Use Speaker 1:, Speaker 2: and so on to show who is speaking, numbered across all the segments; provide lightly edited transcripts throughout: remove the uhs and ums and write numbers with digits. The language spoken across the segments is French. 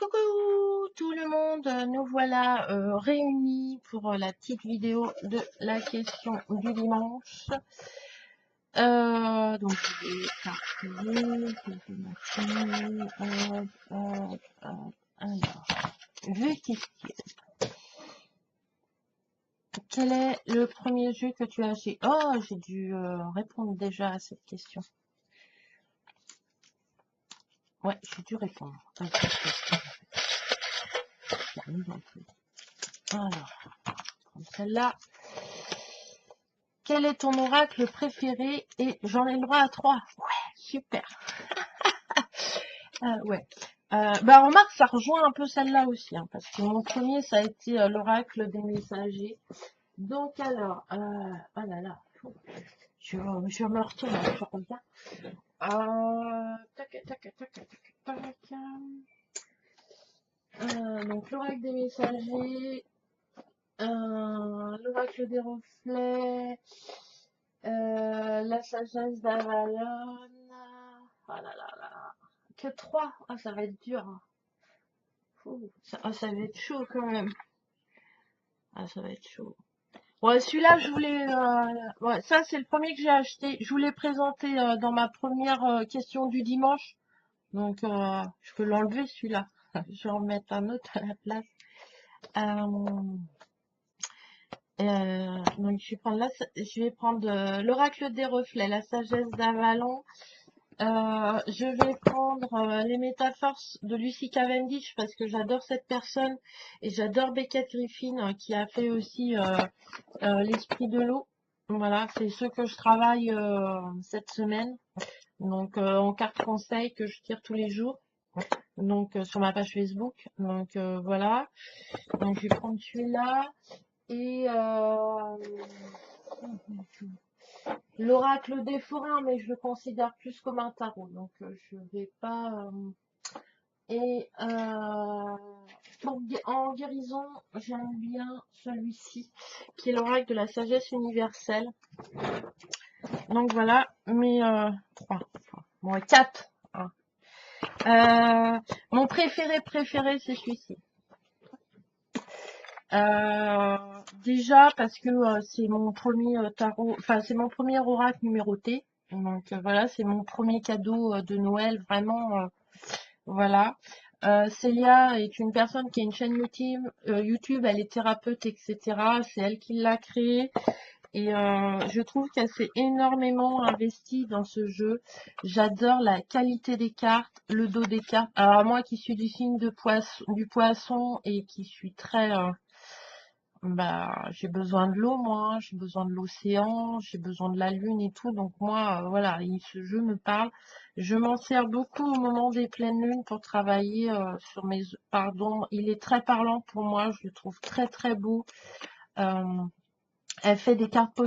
Speaker 1: Coucou tout le monde, nous voilà réunis pour la petite vidéo de la question du dimanche. Donc je vais partager, alors, jeu question. Quel est le premier jeu que tu as acheté? Oh, j'ai dû répondre déjà à cette question. Ouais, j'ai dû répondre à cette question. Alors, celle-là. Quel est ton oracle préféré? Et j'en ai le droit à 3. Ouais, super. Ouais. Remarque, ça rejoint un peu celle-là aussi, hein, parce que mon premier, ça a été l'oracle des messagers. Donc alors, oh là là, je me retourne, je reviens. Tac, tac, tac, tac, tac, tac. Donc l'oracle des messagers, l'oracle des reflets, la sagesse d'Avalon. Oh là là là. Que 3. Ah, ça va être dur. Hein. Ça va être chaud quand même. Ah, ça va être chaud. Ouais, celui-là, je voulais... ouais, ça, c'est le premier que j'ai acheté. Je voulais présenter dans ma première question du dimanche. Donc, je peux l'enlever, celui-là. Je vais en mettre un autre à la place. Donc, je vais prendre l'oracle des reflets, la sagesse d'Avalon. Je vais prendre les métaphores de Lucy Cavendish parce que j'adore cette personne et j'adore Beckett Griffin qui a fait aussi l'esprit de l'eau. Voilà, c'est ce que je travaille cette semaine. Donc en carte conseil que je tire tous les jours. Donc sur ma page Facebook. Donc voilà. Donc je vais prendre celui-là et l'oracle des forains, mais je le considère plus comme un tarot. Donc je vais pas. Et en guérison, j'aime bien celui-ci, qui est l'oracle de la sagesse universelle. Donc voilà, mes 3. Bon, 4. Mon préféré, c'est celui-ci. Déjà parce que c'est mon premier tarot, enfin c'est mon premier oracle numéroté. Donc voilà, c'est mon premier cadeau de Noël, vraiment. Voilà. Célia est une personne qui a une chaîne YouTube, elle est thérapeute, etc. C'est elle qui l'a créée. Et je trouve qu'elle s'est énormément investie dans ce jeu. J'adore la qualité des cartes, le dos des cartes. Alors moi qui suis du signe du poisson et qui suis très... j'ai besoin de l'eau, moi. J'ai besoin de l'océan, j'ai besoin de la lune et tout. Donc moi, voilà, ce jeu me parle. Je m'en sers beaucoup au moment des pleines lunes pour travailler sur mes... Pardon, il est très parlant pour moi. Je le trouve très très beau. Elle fait des cartes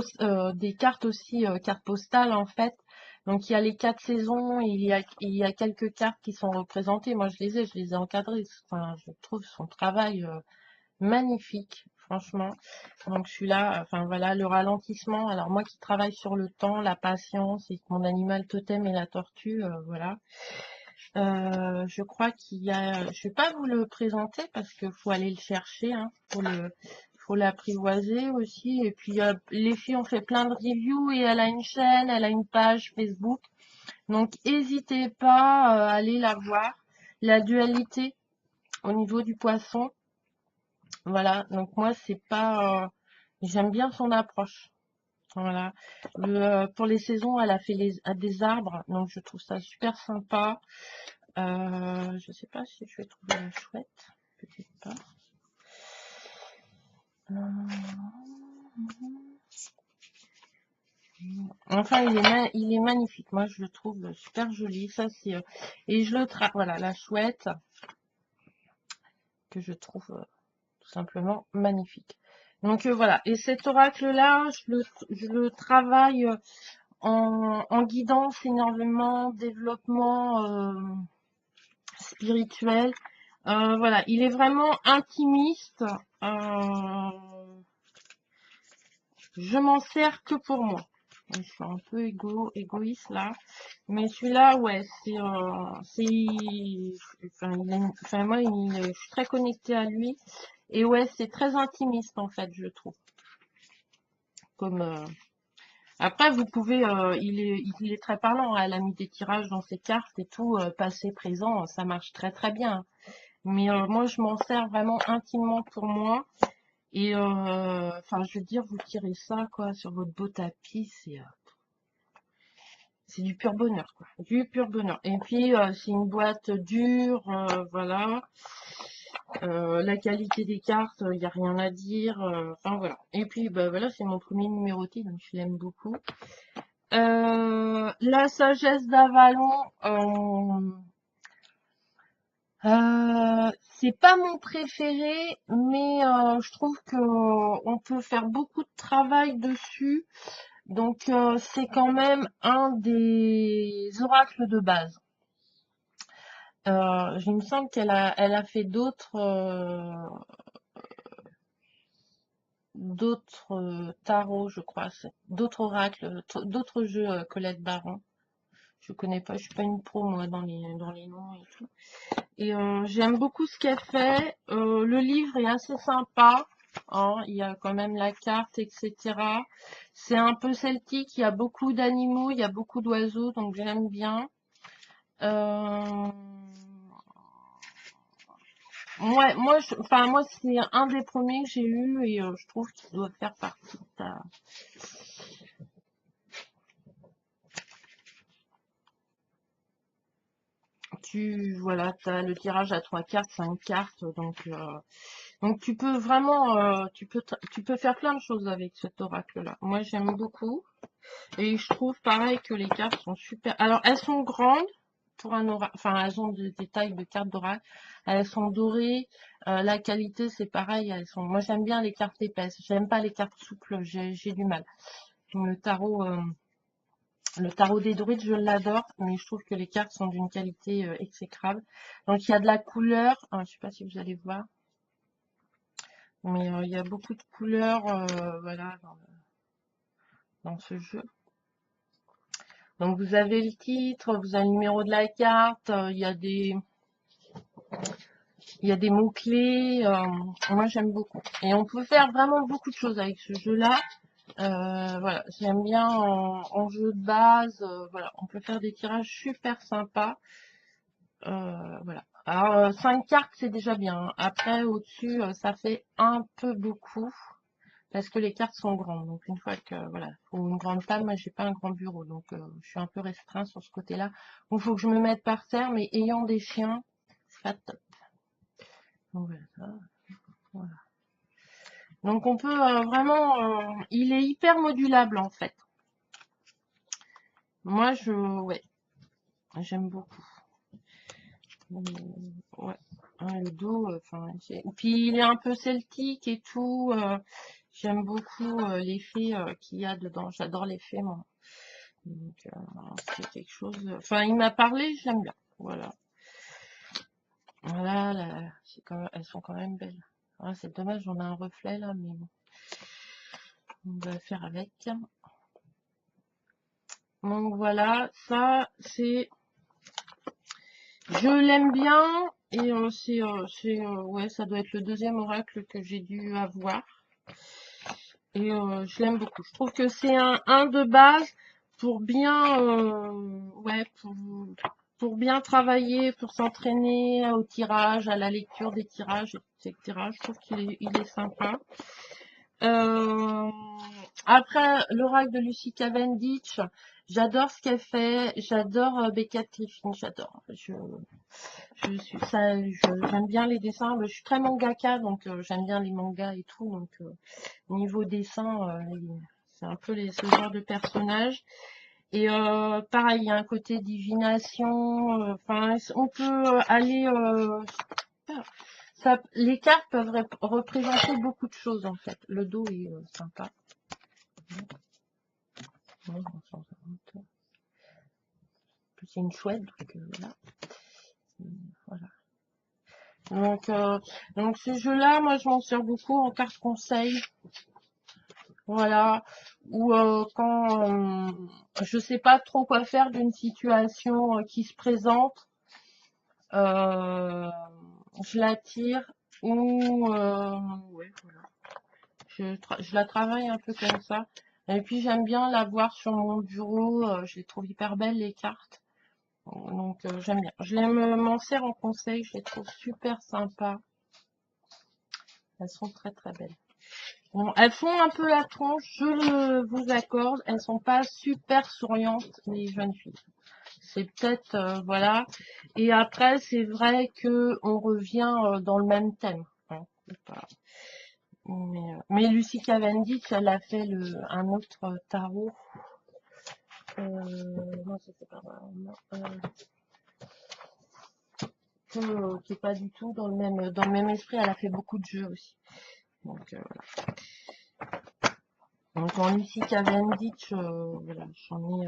Speaker 1: aussi, cartes postales en fait. Donc il y a les 4 saisons, et il y a quelques cartes qui sont représentées. Moi je les ai encadrées. Enfin, je trouve son travail magnifique, franchement. Donc je suis là, enfin voilà, le ralentissement. Alors moi qui travaille sur le temps, la patience, et mon animal totem est la tortue, voilà. Je crois qu'il y a, je vais pas vous le présenter parce qu'il faut aller le chercher, hein, faut l'apprivoiser aussi. Et puis les filles ont fait plein de reviews et elle a une chaîne, elle a une page Facebook. Donc n'hésitez pas à aller la voir. La dualité au niveau du poisson. Voilà, donc moi c'est pas, j'aime bien son approche. Voilà. Pour les saisons, elle a fait des arbres, donc je trouve ça super sympa. Je sais pas si je vais trouver la chouette, peut-être pas. Enfin, il est magnifique. Moi, je le trouve super joli. Ça, c'est et je le voilà, la chouette que je trouve tout simplement magnifique. Donc voilà. Et cet oracle-là, je le travaille en guidance, énormément, développement spirituel. Voilà, il est vraiment intimiste. Je m'en sers que pour moi. Je suis un peu égoïste là. Mais celui-là, ouais, enfin, moi, je suis très connectée à lui. Et ouais, c'est très intimiste en fait, je trouve. Comme après, vous pouvez, il est très parlant, hein. Elle a mis des tirages dans ses cartes et tout, passé, présent, ça marche très très bien. Mais moi, je m'en sers vraiment intimement pour moi. Et enfin, je veux dire, vous tirez ça quoi sur votre beau tapis, c'est du pur bonheur, quoi. Du pur bonheur. Et puis, c'est une boîte dure, voilà. La qualité des cartes, il n'y a rien à dire. Enfin, voilà. Et puis, bah, voilà, c'est mon premier numéroté, donc je l'aime beaucoup. La sagesse d'Avalon, c'est pas mon préféré, mais je trouve que on peut faire beaucoup de travail dessus. Donc, c'est quand même un des oracles de base. Il me semble elle a fait d'autres tarots, je crois, d'autres oracles, d'autres jeux, Colette Baron. Je connais pas, je suis pas une pro moi dans les noms et tout. Et j'aime beaucoup ce qu'elle fait. Le livre est assez sympa, hein. Il y a quand même la carte, etc. C'est un peu celtique, il y a beaucoup d'animaux, il y a beaucoup d'oiseaux, donc j'aime bien. Euh, ouais, enfin moi c'est un des premiers que j'ai eu et je trouve qu'il doit faire partie de ta. Voilà, t'as le tirage à 3 cartes, 5 cartes, donc tu peux vraiment, tu peux faire plein de choses avec cet oracle-là. Moi j'aime beaucoup et je trouve pareil que les cartes sont super. Alors elles sont grandes pour un oracle, enfin elles ont des tailles de cartes d'oracle, elles sont dorées, la qualité c'est pareil, Moi j'aime bien les cartes épaisses, j'aime pas les cartes souples, j'ai du mal. Le tarot, euh, le tarot des druides, je l'adore, mais je trouve que les cartes sont d'une qualité exécrable. Donc il y a de la couleur, je sais pas si vous allez voir, mais il y a beaucoup de couleurs, voilà, dans ce jeu. Donc vous avez le titre, vous avez le numéro de la carte, il y a des mots-clés. Moi j'aime beaucoup. Et on peut faire vraiment beaucoup de choses avec ce jeu-là. Voilà, j'aime bien en jeu de base. Voilà, on peut faire des tirages super sympas. Voilà. Alors 5 cartes c'est déjà bien, hein. Après au-dessus ça fait un peu beaucoup. Parce que les cartes sont grandes. Donc une fois que voilà, faut une grande table, moi j'ai pas un grand bureau, donc je suis un peu restreint sur ce côté-là. Donc il faut que je me mette par terre, mais ayant des chiens, c'est pas top. Donc voilà, voilà. Donc on peut vraiment, il est hyper modulable en fait. Moi ouais, j'aime beaucoup. Ouais. Hein, le dos, enfin, puis il est un peu celtique et tout. J'aime beaucoup l'effet qu'il y a dedans. J'adore l'effet, moi. Donc, c'est quelque chose. Enfin, il m'a parlé, j'aime bien. Voilà. Voilà, là, elles sont quand même belles. Ah, c'est dommage, on a un reflet là, mais bon, on va faire avec. Donc voilà, ça, je l'aime bien et ouais, ça doit être le deuxième oracle que j'ai dû avoir. Et je l'aime beaucoup. Je trouve que c'est un de base pour bien, ouais, pour bien travailler, pour s'entraîner au tirage, à la lecture des tirages, etc. Je trouve il est sympa. Euh, Après, l'oracle de Lucy Cavendish, j'adore ce qu'elle fait. J'adore Beckett Clifford, j'adore. J'aime bien les dessins. Je suis très mangaka, donc j'aime bien les mangas et tout. Donc niveau dessin, c'est un peu ce genre de personnage. Et pareil, il y a un côté divination. Enfin, on peut aller. Les cartes peuvent représenter beaucoup de choses en fait. Le dos est sympa. C'est une chouette, voilà. Donc ces jeux-là, moi je m'en sers beaucoup en carte conseil. Voilà. Ou quand je sais pas trop quoi faire d'une situation qui se présente, euh, je la tire ou ouais, voilà. Je la travaille un peu comme ça. Et puis j'aime bien la voir sur mon bureau. Je les trouve hyper belles les cartes. Donc j'aime bien. M'en sers en conseil. Je les trouve super sympas. Elles sont très très belles. Bon, elles font un peu la tronche, je le vous accorde. Elles sont pas super souriantes les jeunes filles. C'est peut-être voilà. Et après c'est vrai que on revient dans le même thème. Hein. C'est pas- mais Lucy Cavendish, elle a fait un autre tarot. Non, ça c'est pas vrai. Non, qui est pas du tout dans le même esprit. Elle a fait beaucoup de jeux aussi. Donc, donc en Lucy Cavendish, voilà, j'en ai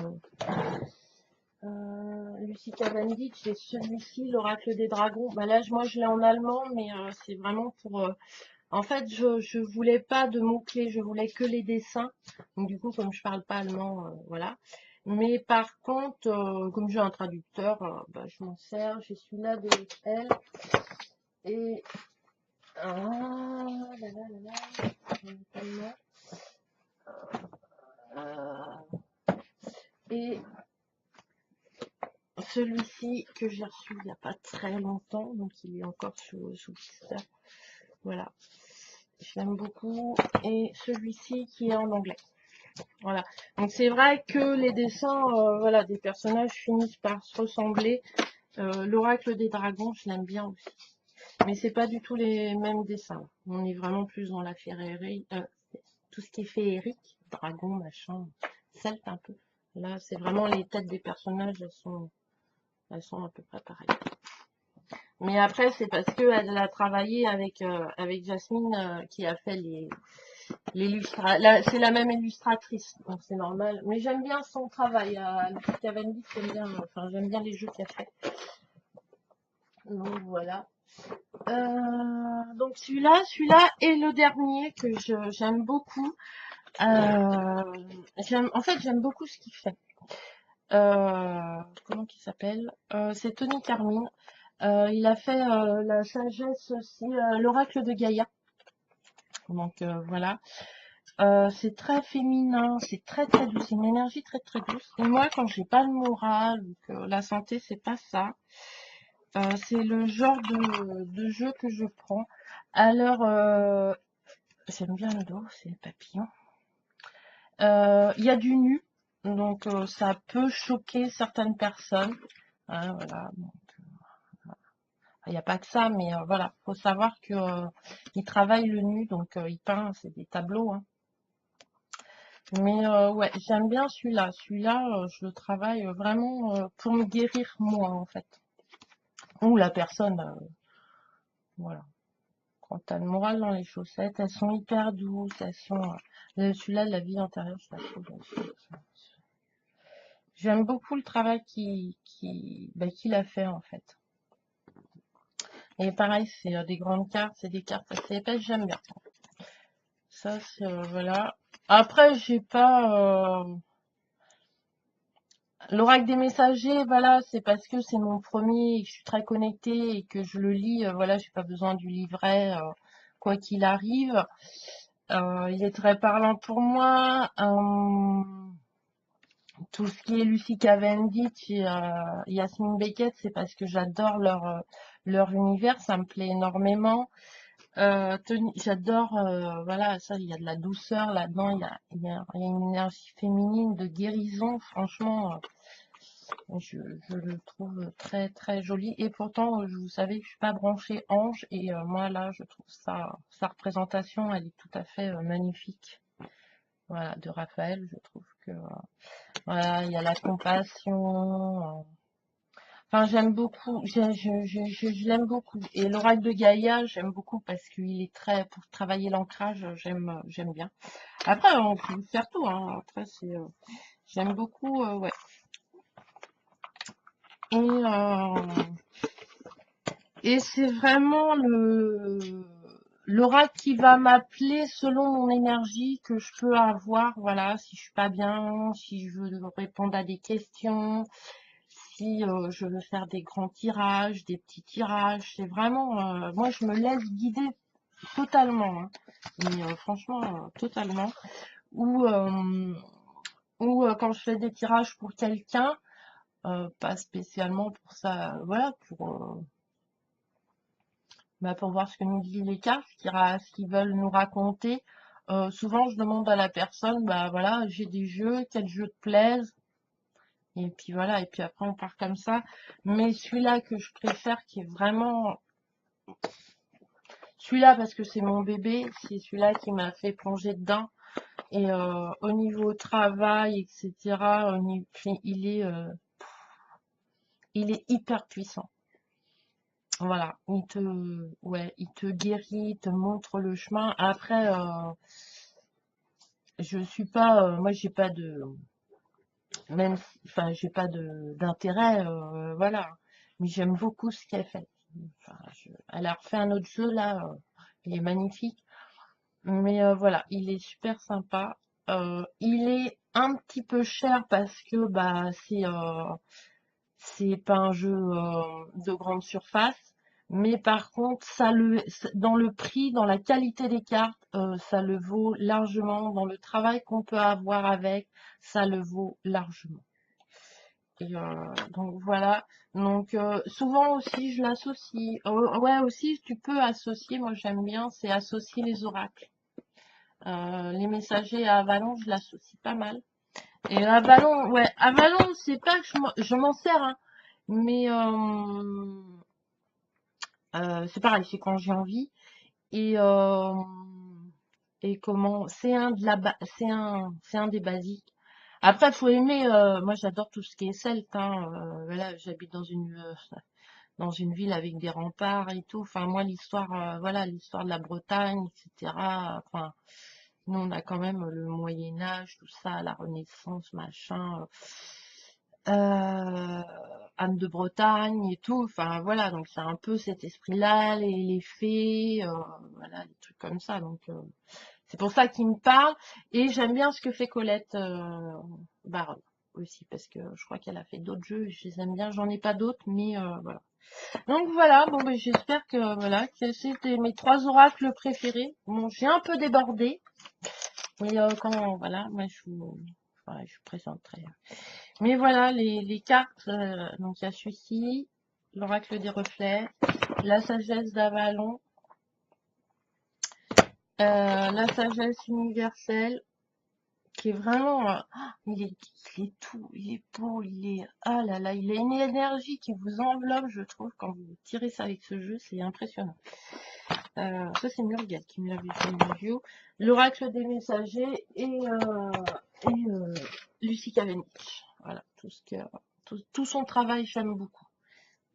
Speaker 1: Lucy Cavendish et celui-ci, l'Oracle des Dragons. Bah là, moi je l'ai en allemand, mais c'est vraiment pour. En fait, je voulais pas de mots-clés, je voulais que les dessins. Donc du coup, comme je parle pas allemand, voilà. Mais par contre, comme j'ai un traducteur, bah, je m'en sers. J'ai celui-là de elle. Et ah là là là là. Et celui-ci que j'ai reçu il n'y a pas très longtemps, donc il est encore sous blister. Voilà, je l'aime beaucoup. Et celui-ci qui est en anglais. Voilà. Donc c'est vrai que les dessins, voilà, des personnages finissent par se ressembler. L'Oracle des Dragons, je l'aime bien aussi. Mais c'est pas du tout les mêmes dessins. On est vraiment plus dans la féerie, tout ce qui est féerique, dragon, machin, celte un peu. Là, c'est vraiment les têtes des personnages, elles sont à peu près pareilles. Mais après, c'est parce qu'elle a travaillé avec Jasmine qui a fait c'est la même illustratrice, donc c'est normal. Mais j'aime bien son travail. Lucy Cavendish, j'aime bien les jeux qu'elle fait. Donc voilà. Donc celui-là est le dernier que j'aime beaucoup. En fait, j'aime beaucoup ce qu'il fait. Comment qu'il s'appelle c'est Tony Carmine. Il a fait la sagesse aussi, l'oracle de Gaïa. Donc voilà. C'est très féminin, c'est très très douce, c'est une énergie très très douce. Et moi, quand j'ai pas le moral ou que la santé, c'est pas ça. C'est le genre de jeu que je prends. Alors, j'aime bien le dos, c'est les papillons. Il y a du nu, donc ça peut choquer certaines personnes. Hein, voilà. Il n'y a pas que ça, mais voilà, faut savoir que il travaille le nu, donc il peint, c'est des tableaux. Hein. Mais ouais, j'aime bien celui-là. Celui-là, je le travaille vraiment pour me guérir moi, en fait. Ou la personne, voilà. Quand t'as le moral dans les chaussettes, elles sont hyper douces, elles sont... celui-là, de la vie antérieure, je la trouve. J'aime beaucoup le travail qu'il a fait, en fait. Et pareil, c'est des grandes cartes, c'est des cartes assez épaisses, j'aime bien. Ça, c'est... voilà. Après, j'ai pas... L'oracle des messagers, voilà, c'est parce que c'est mon premier et que je suis très connectée et que je le lis, voilà, j'ai pas besoin du livret, quoi qu'il arrive. Il est très parlant pour moi. Tout ce qui est Lucy Cavendish et Yasmine Beckett, c'est parce que j'adore leur univers, ça me plaît énormément. J'adore, voilà, ça, il y a de la douceur là-dedans, il y a une énergie féminine de guérison, franchement. Je le trouve très très joli et pourtant vous savez que je suis pas branchée ange et moi là je trouve sa représentation elle est tout à fait magnifique. Voilà, de Raphaël, je trouve que voilà, il y a la compassion. Enfin, j'aime beaucoup, je l'aime beaucoup. Et l'oracle de Gaïa, j'aime beaucoup parce qu'il est très, pour travailler l'ancrage, j'aime bien. Après, on peut faire tout, hein. Après, j'aime beaucoup, ouais. Et c'est vraiment l'oracle qui va m'appeler selon mon énergie que je peux avoir, voilà, si je suis pas bien, si je veux répondre à des questions, si je veux faire des grands tirages, des petits tirages, c'est vraiment, moi je me laisse guider totalement, hein. Mais franchement, totalement. Ou, quand je fais des tirages pour quelqu'un, pas spécialement pour ça, voilà, pour voir ce que nous disent les cartes, ce qu'ils veulent nous raconter. Souvent, je demande à la personne, bah voilà, j'ai des jeux, quels jeux te plaisent? Et puis voilà, et puis après on part comme ça. Mais celui-là que je préfère, qui est vraiment celui-là parce que c'est mon bébé, c'est celui-là qui m'a fait plonger dedans. Et au niveau travail, etc., il est hyper puissant. Voilà, ouais, il te guérit, il te montre le chemin. Après, je suis pas, moi j'ai pas de, enfin j'ai pas d'intérêt, voilà. Mais j'aime beaucoup ce qu'elle fait. Enfin, elle a refait un autre jeu là, il est magnifique. Mais voilà, il est super sympa. Il est un petit peu cher parce que bah c'est pas un jeu de grande surface, mais par contre, dans le prix, dans la qualité des cartes, ça le vaut largement. Dans le travail qu'on peut avoir avec, ça le vaut largement. Et donc voilà. Donc souvent aussi, je l'associe. Ouais, aussi, tu peux associer. Moi, j'aime bien, c'est associer les oracles. Les messagers à Avalon, je l'associe pas mal. Et Avalon, ouais, Avalon, c'est pas que je m'en sers, hein. Mais c'est pareil, c'est quand j'ai envie. Et comment c'est un des basiques. Après, faut aimer. Moi, j'adore tout ce qui est celte, hein. Voilà, j'habite dans une ville avec des remparts et tout. Enfin, moi, l'histoire, voilà, l'histoire de la Bretagne, etc. Enfin, nous, on a quand même le Moyen Âge, tout ça, la Renaissance, machin. euh, Anne de Bretagne et tout. Enfin voilà, donc c'est un peu cet esprit-là, les fées, voilà, des trucs comme ça. Donc c'est pour ça qu'il me parle. Et j'aime bien ce que fait Colette Baron aussi, parce que je crois qu'elle a fait d'autres jeux, je les aime bien. J'en ai pas d'autres, mais voilà. Donc voilà, bon ben j'espère que voilà, que c'était mes 3 oracles préférés. Bon, j'ai un peu débordé, mais quand voilà, moi enfin, je vous présenterai. Mais voilà, les cartes, donc il y a celui-ci, l'oracle des reflets, la sagesse d'Avalon, la sagesse universelle, qui est vraiment, il est tout, il est beau, ah là là, il a une énergie qui vous enveloppe, je trouve, quand vous tirez ça avec ce jeu, c'est impressionnant. Ça c'est Murgal qui me l'avait fait une review. L'oracle des messagers et Lucie Cavendish. Voilà, tout son travail, j'aime beaucoup.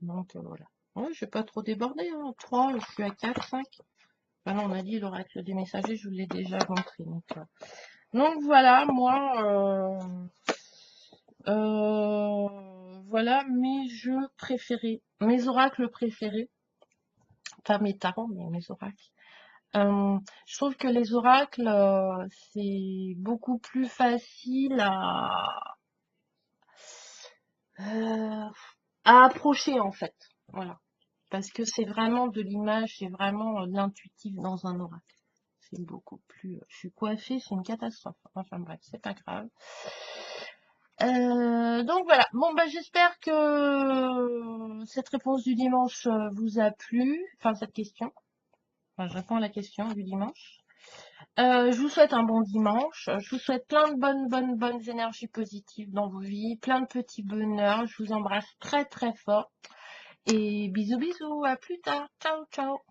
Speaker 1: Donc voilà. Ouais, je vais pas trop déborder, hein. 3, je suis à 4, 5. Voilà, on a dit l'oracle des messagers, je vous l'ai déjà montré. Donc voilà, moi, voilà mes jeux préférés, mes oracles préférés. Pas mes tarots, mais mes oracles. Je trouve que les oracles, c'est beaucoup plus facile euh, à approcher en fait. Voilà. Parce que c'est vraiment de l'image, c'est vraiment de l'intuitif dans un oracle. C'est beaucoup plus. Je suis coiffée, c'est une catastrophe. Enfin bref, c'est pas grave. Donc voilà. Bon bah j'espère que cette réponse du dimanche vous a plu. Enfin cette question. Enfin, je réponds à la question du dimanche. Je vous souhaite un bon dimanche. Je vous souhaite plein de bonnes énergies positives dans vos vies, plein de petits bonheurs. Je vous embrasse très très fort. Et bisous bisous, à plus tard. Ciao ciao.